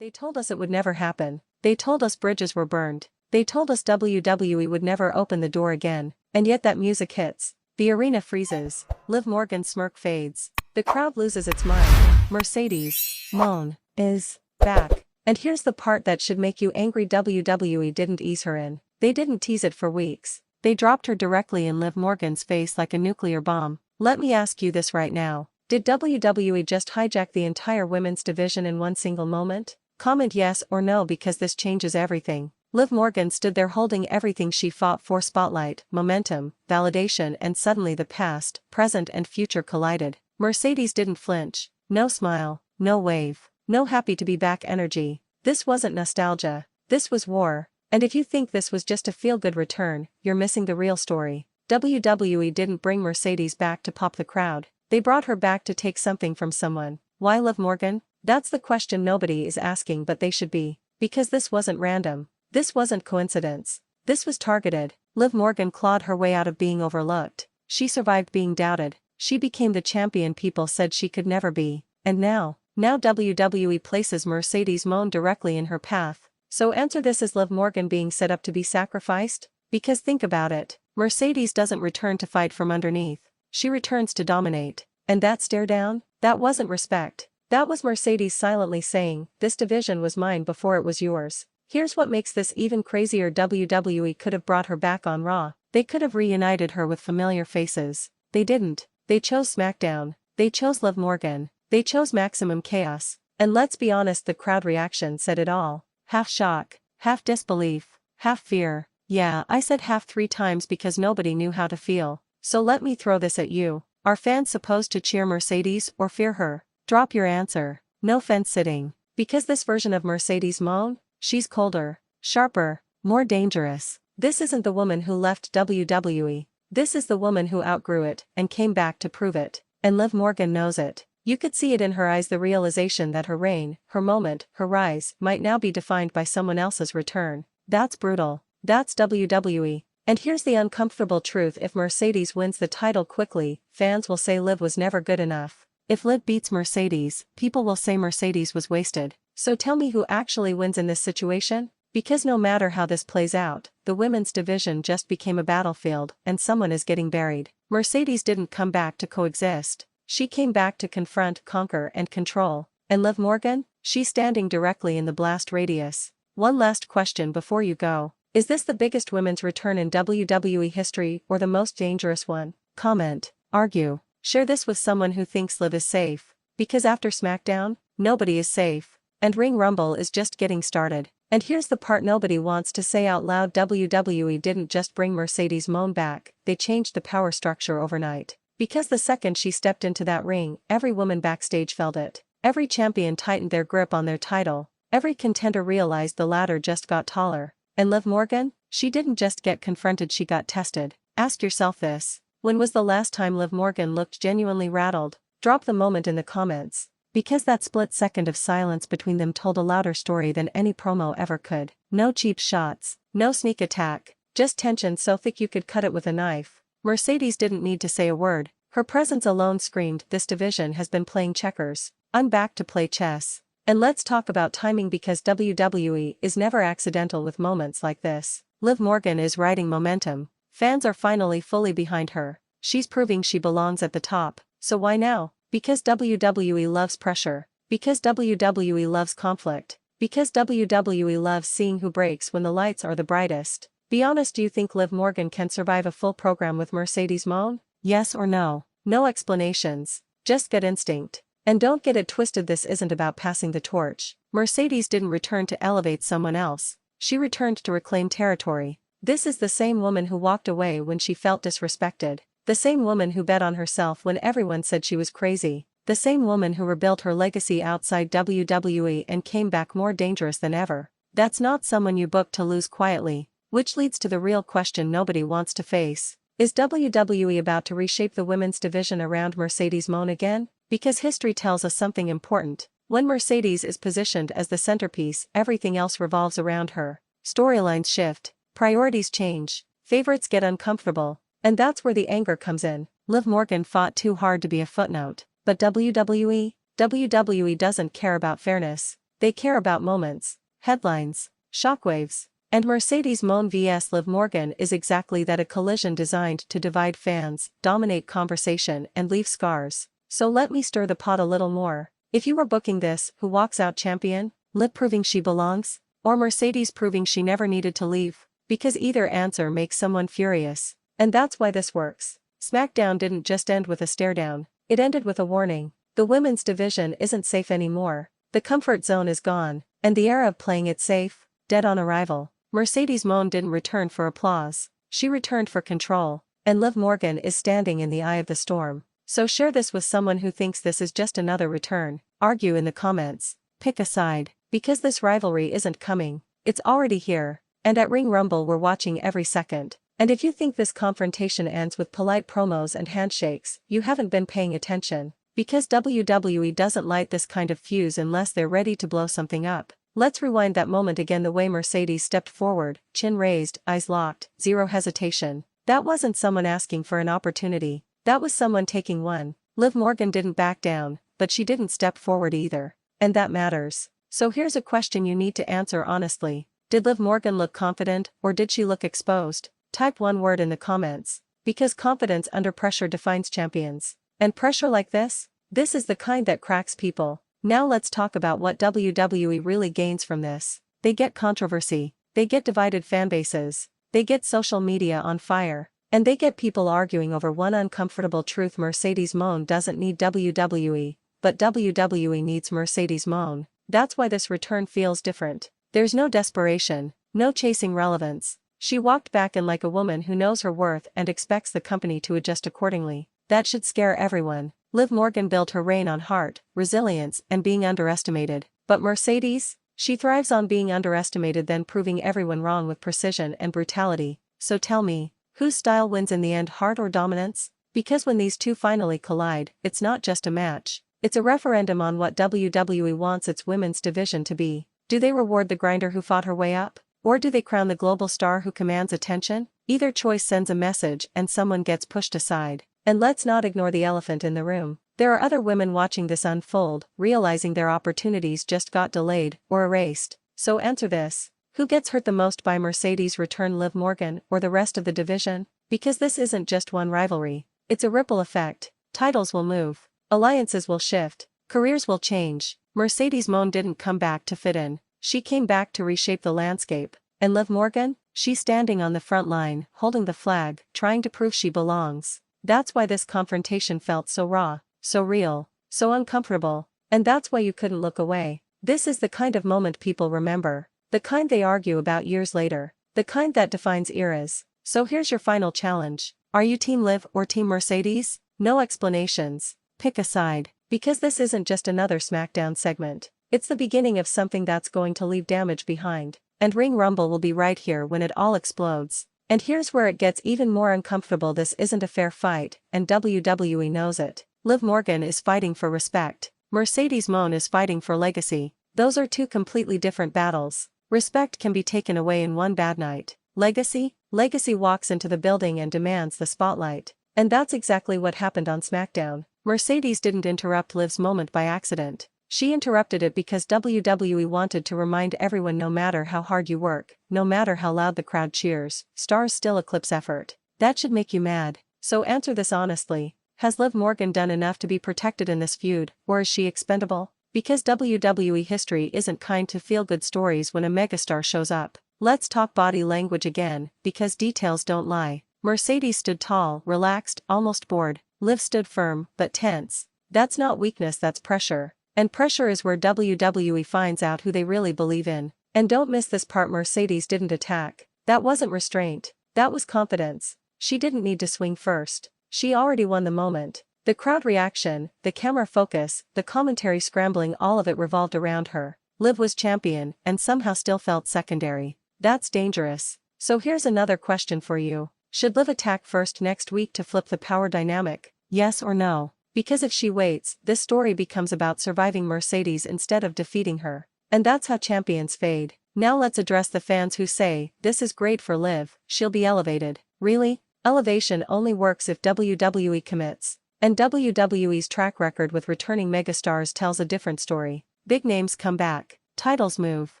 They told us it would never happen. They told us bridges were burned. They told us WWE would never open the door again. And yet that music hits. The arena freezes. Liv Morgan's smirk fades. The crowd loses its mind. Mercedes Moné is back. And here's the part that should make you angry: WWE didn't ease her in. They didn't tease it for weeks. They dropped her directly in Liv Morgan's face like a nuclear bomb. Let me ask you this right now. Did WWE just hijack the entire women's division in one single moment? Comment yes or no, because this changes everything. Liv Morgan stood there holding everything she fought for: spotlight, momentum, validation, and suddenly the past, present and future collided. Mercedes didn't flinch. No smile, no wave, no happy to be back energy. This wasn't nostalgia. This was war. And if you think this was just a feel-good return, you're missing the real story. WWE didn't bring Mercedes back to pop the crowd. They brought her back to take something from someone. Why Liv Morgan? That's the question nobody is asking, but they should be. Because this wasn't random. This wasn't coincidence. This was targeted. Liv Morgan clawed her way out of being overlooked. She survived being doubted. She became the champion people said she could never be. And now WWE places Mercedes Moné directly in her path. So answer this: is Liv Morgan being set up to be sacrificed? Because think about it. Mercedes doesn't return to fight from underneath. She returns to dominate. And that stare down? That wasn't respect. That was Mercedes silently saying, "This division was mine before it was yours." Here's what makes this even crazier: WWE could have brought her back on Raw. They could have reunited her with familiar faces. They didn't. They chose SmackDown. They chose Liv Morgan. They chose maximum chaos. And let's be honest, the crowd reaction said it all. Half shock, half disbelief, half fear. Yeah, I said half 3 times because nobody knew how to feel. So let me throw this at you. Are fans supposed to cheer Mercedes or fear her? Drop your answer. No fence sitting. Because this version of Mercedes Moné, she's colder, sharper, more dangerous. This isn't the woman who left WWE. This is the woman who outgrew it and came back to prove it. And Liv Morgan knows it. You could see it in her eyes, the realization that her reign, her moment, her rise, might now be defined by someone else's return. That's brutal. That's WWE. And here's the uncomfortable truth: if Mercedes wins the title quickly, fans will say Liv was never good enough. If Liv beats Mercedes, people will say Mercedes was wasted. So tell me who actually wins in this situation? Because no matter how this plays out, the women's division just became a battlefield, and someone is getting buried. Mercedes didn't come back to coexist. She came back to confront, conquer, and control. And Liv Morgan? She's standing directly in the blast radius. One last question before you go. Is this the biggest women's return in WWE history, or the most dangerous one? Comment, argue, share this with someone who thinks Liv is safe. Because after SmackDown, nobody is safe. And Ring Rumble is just getting started. And here's the part nobody wants to say out loud: WWE didn't just bring Mercedes Moné back, they changed the power structure overnight. Because the second she stepped into that ring, every woman backstage felt it. Every champion tightened their grip on their title. Every contender realized the ladder just got taller. And Liv Morgan? She didn't just get confronted, she got tested. Ask yourself this. When was the last time Liv Morgan looked genuinely rattled? Drop the moment in the comments. Because that split second of silence between them told a louder story than any promo ever could. No cheap shots. No sneak attack. Just tension so thick you could cut it with a knife. Mercedes didn't need to say a word. Her presence alone screamed, "This division has been playing checkers. I'm back to play chess." And let's talk about timing, because WWE is never accidental with moments like this. Liv Morgan is riding momentum. Fans are finally fully behind her. She's proving she belongs at the top. So why now? Because WWE loves pressure. Because WWE loves conflict. Because WWE loves seeing who breaks when the lights are the brightest. Be honest, do you think Liv Morgan can survive a full program with Mercedes Moné? Yes or no? No explanations. Just gut instinct. And don't get it twisted, this isn't about passing the torch. Mercedes didn't return to elevate someone else. She returned to reclaim territory. This is the same woman who walked away when she felt disrespected. The same woman who bet on herself when everyone said she was crazy. The same woman who rebuilt her legacy outside WWE and came back more dangerous than ever. That's not someone you book to lose quietly. Which leads to the real question nobody wants to face. Is WWE about to reshape the women's division around Mercedes Moné again? Because history tells us something important. When Mercedes is positioned as the centerpiece, everything else revolves around her. Storylines shift. Priorities change. Favorites get uncomfortable. And that's where the anger comes in. Liv Morgan fought too hard to be a footnote. But WWE doesn't care about fairness. They care about moments, headlines, shockwaves. And Mercedes Moné vs Liv Morgan is exactly that, a collision designed to divide fans, dominate conversation and leave scars. So let me stir the pot a little more. If you were booking this, who walks out champion? Liv proving she belongs? Or Mercedes proving she never needed to leave? Because either answer makes someone furious. And that's why this works. SmackDown didn't just end with a stare down, it ended with a warning. The women's division isn't safe anymore. The comfort zone is gone, and the era of playing it safe, dead on arrival. Mercedes Moné didn't return for applause, she returned for control, and Liv Morgan is standing in the eye of the storm. So share this with someone who thinks this is just another return, argue in the comments, pick a side, because this rivalry isn't coming, it's already here, and at Ring Rumble we're watching every second. And if you think this confrontation ends with polite promos and handshakes, you haven't been paying attention, because WWE doesn't light this kind of fuse unless they're ready to blow something up. Let's rewind that moment again, the way Mercedes stepped forward, chin raised, eyes locked, zero hesitation. That wasn't someone asking for an opportunity, that was someone taking one. Liv Morgan didn't back down, but she didn't step forward either. And that matters. So here's a question you need to answer honestly. Did Liv Morgan look confident, or did she look exposed? Type one word in the comments. Because confidence under pressure defines champions. And pressure like this is the kind that cracks people. Now let's talk about what WWE really gains from this. They get controversy, they get divided fanbases, they get social media on fire, and they get people arguing over one uncomfortable truth: Mercedes Moné doesn't need WWE, but WWE needs Mercedes Moné. That's why this return feels different. There's no desperation, no chasing relevance. She walked back in like a woman who knows her worth and expects the company to adjust accordingly. That should scare everyone. Liv Morgan built her reign on heart, resilience, and being underestimated. But Mercedes? She thrives on being underestimated, then proving everyone wrong with precision and brutality. So tell me, whose style wins in the end, heart or dominance? Because when these two finally collide, it's not just a match. It's a referendum on what WWE wants its women's division to be. Do they reward the grinder who fought her way up? Or do they crown the global star who commands attention? Either choice sends a message and someone gets pushed aside. And let's not ignore the elephant in the room. There are other women watching this unfold, realizing their opportunities just got delayed or erased. So answer this. Who gets hurt the most by Mercedes' return, Liv Morgan or the rest of the division? Because this isn't just one rivalry. It's a ripple effect. Titles will move. Alliances will shift. Careers will change. Mercedes Moné didn't come back to fit in. She came back to reshape the landscape. And Liv Morgan? She's standing on the front line, holding the flag, trying to prove she belongs. That's why this confrontation felt so raw, so real, so uncomfortable, and that's why you couldn't look away. This is the kind of moment people remember, the kind they argue about years later, the kind that defines eras. So here's your final challenge. Are you Team Liv or Team Mercedes? No explanations. Pick a side, because this isn't just another SmackDown segment. It's the beginning of something that's going to leave damage behind, and Ring Rumble will be right here when it all explodes. And here's where it gets even more uncomfortable. This isn't a fair fight, and WWE knows it. Liv Morgan is fighting for respect. Mercedes Moné is fighting for legacy. Those are two completely different battles. Respect can be taken away in one bad night. Legacy? Legacy walks into the building and demands the spotlight. And that's exactly what happened on SmackDown. Mercedes didn't interrupt Liv's moment by accident. She interrupted it because WWE wanted to remind everyone, no matter how hard you work, no matter how loud the crowd cheers, stars still eclipse effort. That should make you mad. So answer this honestly. Has Liv Morgan done enough to be protected in this feud, or is she expendable? Because WWE history isn't kind to feel-good stories when a megastar shows up. Let's talk body language again, because details don't lie. Mercedes stood tall, relaxed, almost bored. Liv stood firm, but tense. That's not weakness, that's pressure. And pressure is where WWE finds out who they really believe in. And don't miss this part: Mercedes didn't attack. That wasn't restraint. That was confidence. She didn't need to swing first. She already won the moment. The crowd reaction, the camera focus, the commentary scrambling, all of it revolved around her. Liv was champion, and somehow still felt secondary. That's dangerous. So here's another question for you. Should Liv attack first next week to flip the power dynamic? Yes or no? Because if she waits, this story becomes about surviving Mercedes instead of defeating her. And that's how champions fade. Now let's address the fans who say, this is great for Liv, she'll be elevated. Really? Elevation only works if WWE commits. And WWE's track record with returning megastars tells a different story. Big names come back. titles move,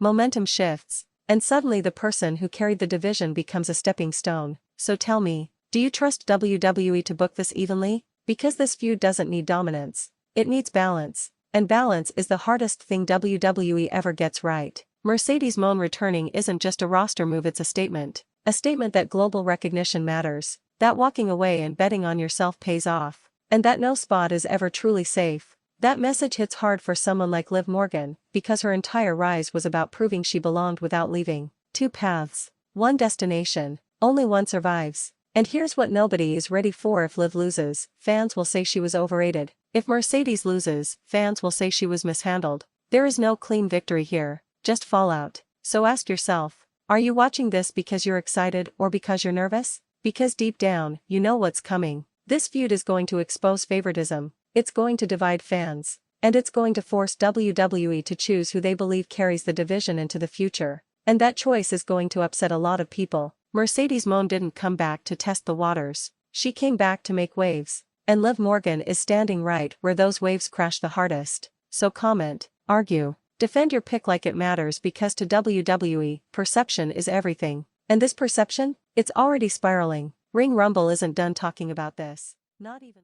momentum shifts, and suddenly the person who carried the division becomes a stepping stone. So tell me, do you trust WWE to book this evenly? Because this feud doesn't need dominance. It needs balance. And balance is the hardest thing WWE ever gets right. Mercedes Moné returning isn't just a roster move, it's a statement. A statement that global recognition matters, that walking away and betting on yourself pays off, and that no spot is ever truly safe. That message hits hard for someone like Liv Morgan, because her entire rise was about proving she belonged without leaving. Two paths, one destination, only one survives. And here's what nobody is ready for: if Liv loses, fans will say she was overrated. If Mercedes loses, fans will say she was mishandled. There is no clean victory here, just fallout. So ask yourself, are you watching this because you're excited or because you're nervous? Because deep down, you know what's coming. This feud is going to expose favoritism, it's going to divide fans, and it's going to force WWE to choose who they believe carries the division into the future. And that choice is going to upset a lot of people. Mercedes Moné didn't come back to test the waters, she came back to make waves. And Liv Morgan is standing right where those waves crash the hardest. So comment, argue, defend your pick like it matters, because to WWE, perception is everything. And this perception? It's already spiraling. Ring Rumble isn't done talking about this. Not even